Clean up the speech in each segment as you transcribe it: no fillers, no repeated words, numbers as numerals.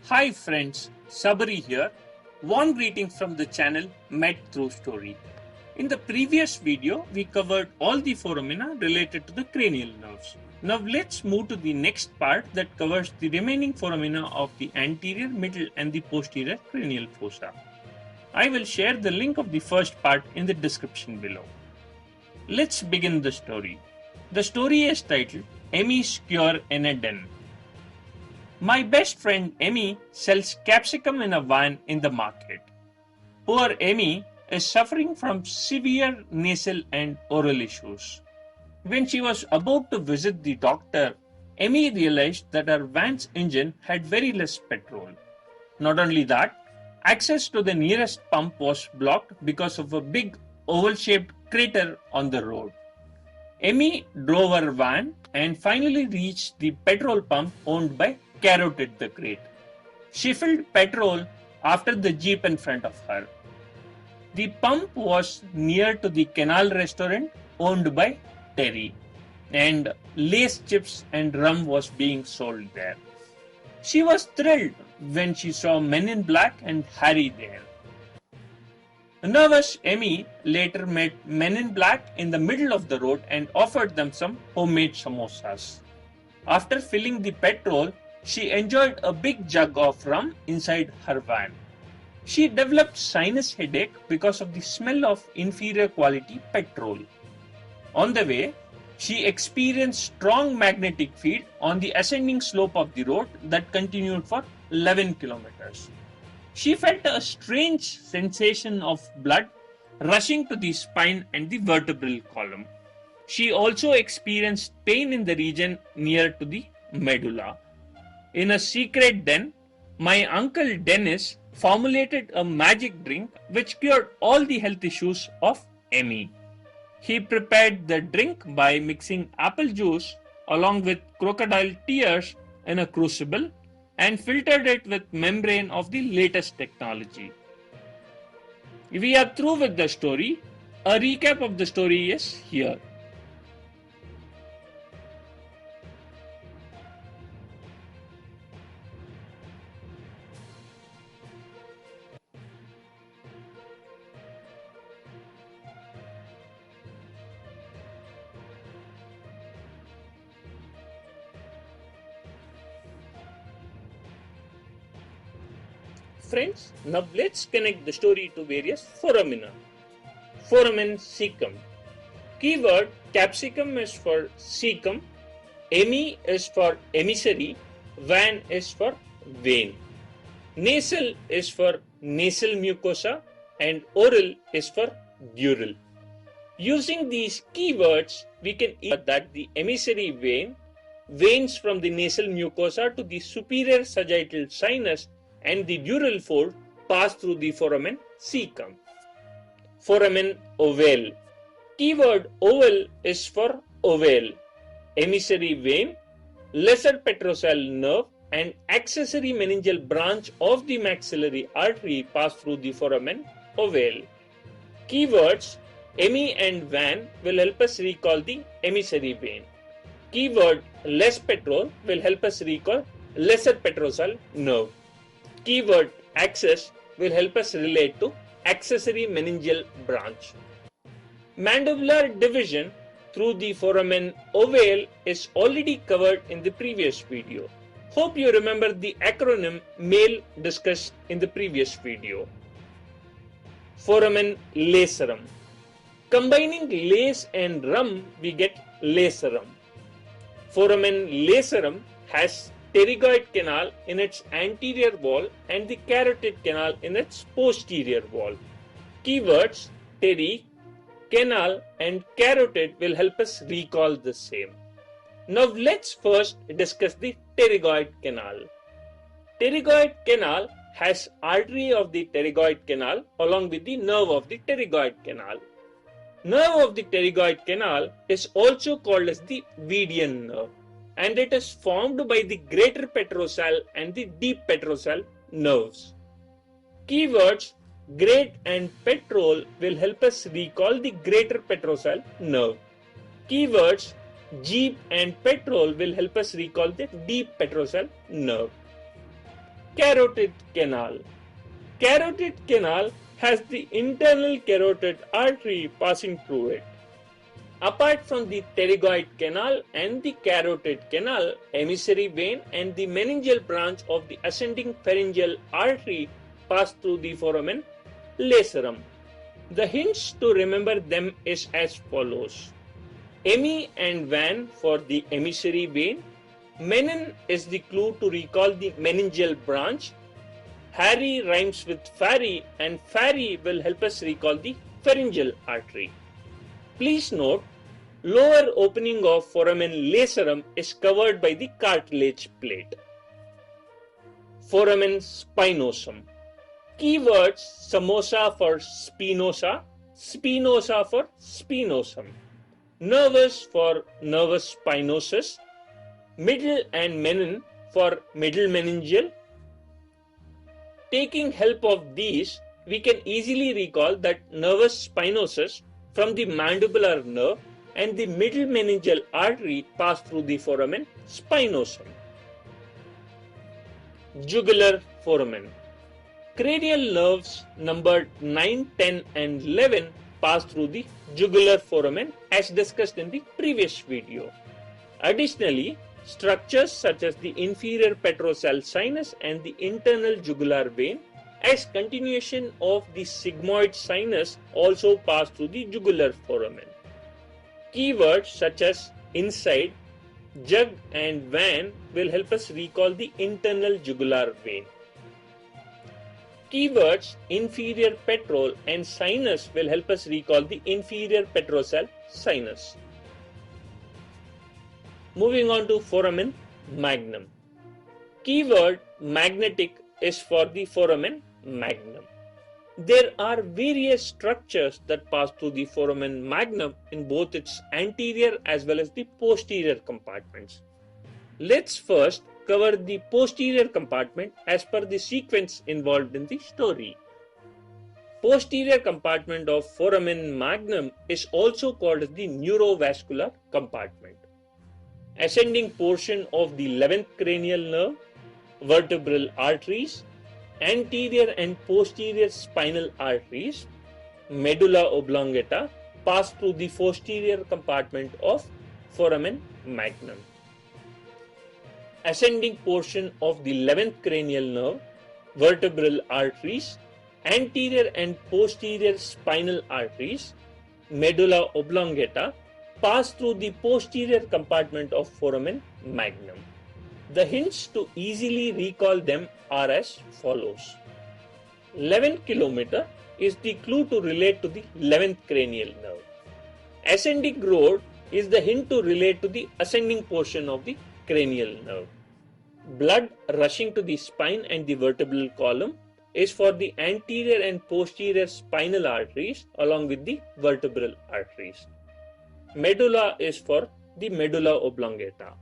Hi friends, Sabri here. Warm greetings from the channel Met Through Story. In the previous video, we covered all the foramina related to the cranial nerves. Now let's move to the next part that covers the remaining foramina of the anterior, middle and the posterior cranial fossa. I will share the link of the first part in the description below. Let's begin the story. The story is titled Emmy's Cure in a Den. My best friend Emmy sells capsicum in a van in the market. Poor Emmy is suffering from severe nasal and oral issues. When she was about to visit the doctor, Emmy realized that her van's engine had very less petrol. Not only that, access to the nearest pump was blocked because of a big oval-shaped crater on the road. Emmy drove her van and finally reached the petrol pump owned by Carotid the Great. She filled petrol after the jeep in front of her. The pump was near to the Canal restaurant owned by Terry, and Lace chips and rum was being sold there. She was thrilled when she saw Men in Black and Harry there. Nervous Emmy later met Men in Black in the middle of the road and offered them some homemade samosas. After filling the petrol, she enjoyed a big jug of rum inside her van. She developed sinus headache because of the smell of inferior quality petrol. On the way, she experienced strong magnetic field on the ascending slope of the road that continued for 11 kilometers. She felt a strange sensation of blood rushing to the spine and the vertebral column. She also experienced pain in the region near to the medulla. In a secret den, my uncle Dennis formulated a magic drink which cured all the health issues of Emmy. He prepared the drink by mixing apple juice along with crocodile tears in a crucible and filtered it with membrane of the latest technology. We are through with the story. A recap of the story is here. Friends, now let's connect the story to various foramina. Foramen cecum. Keyword capsicum is for cecum, Emmy is for emissary, van is for vein. Nasal is for nasal mucosa and oral is for dural. Using these keywords, we can that the emissary vein, veins from the nasal mucosa to the superior sagittal sinus and the dural fold pass through the foramen cecum. Foramen ovale. Keyword oval is for ovale. Emissary vein, lesser petrosal nerve and accessory meningeal branch of the maxillary artery pass through the foramen ovale. Keywords Emmy and van will help us recall the emissary vein. Keyword less petrol will help us recall lesser petrosal nerve. Keyword access will help us relate to accessory meningeal branch. Mandibular division through the foramen ovale is already covered in the previous video. Hope you remember the acronym MALE discussed in the previous video. Foramen lacerum. Combining lace and rum, we get lacerum. Foramen lacerum has pterygoid canal in its anterior wall and the carotid canal in its posterior wall. Keywords ptery, canal and carotid will help us recall the same. Now let's first discuss the pterygoid canal. Pterygoid canal has artery of the pterygoid canal along with the nerve of the pterygoid canal. Nerve of the pterygoid canal is also called as the Vedian nerve, and it is formed by the greater petrosal and the deep petrosal nerves. Keywords great and petrol will help us recall the greater petrosal nerve. Keywords jeep and petrol will help us recall the deep petrosal nerve. Carotid canal. Carotid canal has the internal carotid artery passing through it. Apart from the pterygoid canal and the carotid canal, emissary vein and the meningeal branch of the ascending pharyngeal artery pass through the foramen lacerum. The hints to remember them is as follows. Emi and van for the emissary vein. Menin is the clue to recall the meningeal branch. Harry rhymes with Fari, and Fari will help us recall the pharyngeal artery. Please note, lower opening of foramen lacerum is covered by the cartilage plate. Foramen spinosum. Keywords: Samosa for spinosa, Spinosa for spinosum, nervous for nervous spinosus, middle and menin for middle meningeal. Taking help of these, we can easily recall that nervous spinosus from the mandibular nerve and the middle meningeal artery pass through the foramen spinosum. Jugular foramen. Cranial nerves numbered 9, 10 and 11 pass through the jugular foramen as discussed in the previous video. Additionally, structures such as the inferior petrosal sinus and the internal jugular vein as continuation of the sigmoid sinus also pass through the jugular foramen. Keywords such as inside, jug and van will help us recall the internal jugular vein. Keywords inferior petrol and sinus will help us recall the inferior petrosal sinus. Moving on to foramen magnum. Keyword magnetic is for the foramen magnum. There are various structures that pass through the foramen magnum in both its anterior as well as the posterior compartments. Let's first cover the posterior compartment as per the sequence involved in the story. Posterior compartment of foramen magnum is also called as the neurovascular compartment. Ascending portion of the 11th cranial nerve, vertebral arteries, anterior and posterior spinal arteries, medulla oblongata pass through the posterior compartment of foramen magnum. Ascending portion of the 11th cranial nerve, vertebral arteries, anterior and posterior spinal arteries, medulla oblongata pass through the posterior compartment of foramen magnum. The hints to easily recall them are as follows. 11 km is the clue to relate to the 11th cranial nerve. Ascending road is the hint to relate to the ascending portion of the cranial nerve. Blood rushing to the spine and the vertebral column is for the anterior and posterior spinal arteries along with the vertebral arteries. Medulla is for the medulla oblongata.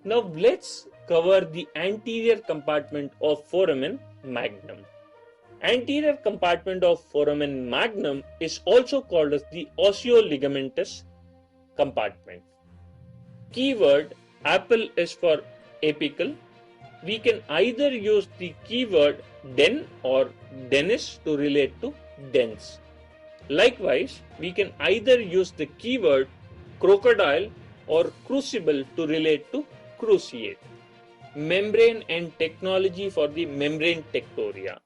Now let's cover the anterior compartment of foramen magnum. Anterior compartment of foramen magnum is also called as the osteoligamentous compartment. Keyword apple is for apical. We can either use the keyword den or dennis to relate to dense. Likewise, we can either use the keyword crocodile or crucible to relate to cruciate. Membrane and technology for the membrane tectoria.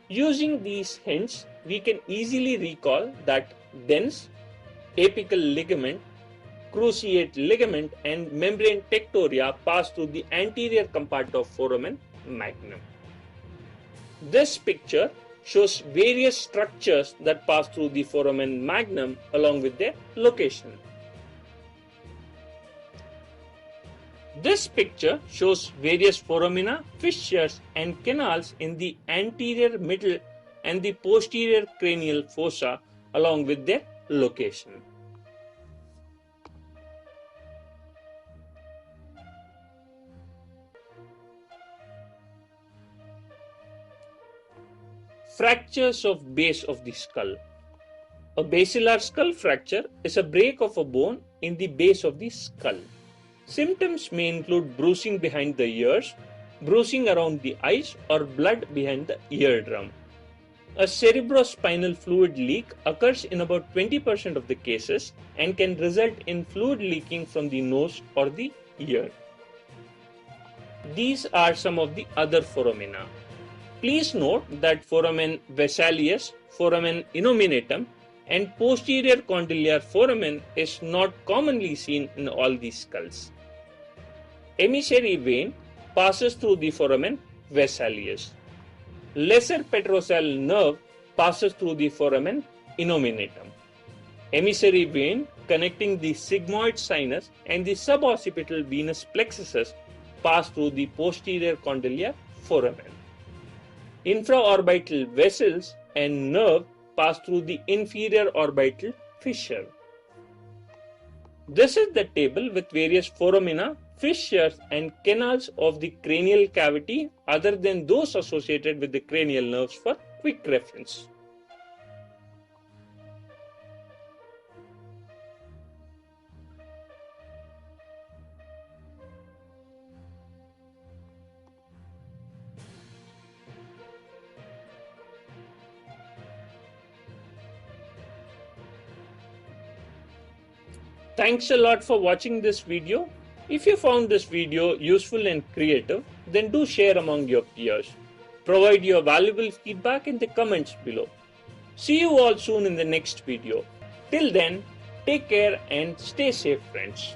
Using these hints, we can easily recall that dense, apical ligament, cruciate ligament and membrane tectoria pass through the anterior compartment of foramen magnum. This picture shows various structures that pass through the foramen magnum along with their location. This picture shows various foramina, fissures and canals in the anterior, middle and the posterior cranial fossa along with their location. Fractures of base of the skull. A basilar skull fracture is a break of a bone in the base of the skull. Symptoms may include bruising behind the ears, bruising around the eyes, or blood behind the eardrum. A cerebrospinal fluid leak occurs in about 20% of the cases and can result in fluid leaking from the nose or the ear. These are some of the other foramina. Please note that foramen vessalius, foramen innominatum, and posterior condylar foramen is not commonly seen in all these skulls. Emissary vein passes through the foramen vessalius. Lesser petrosal nerve passes through the foramen innominatum. Emissary vein connecting the sigmoid sinus and the suboccipital venous plexuses pass through the posterior condylar foramen. Infraorbital vessels and nerve pass through the inferior orbital fissure. This is the table with various foramina, fissures, and canals of the cranial cavity other than those associated with the cranial nerves for quick reference. Thanks a lot for watching this video. If you found this video useful and creative, then do share among your peers. Provide your valuable feedback in the comments below. See you all soon in the next video. Till then, take care and stay safe, friends.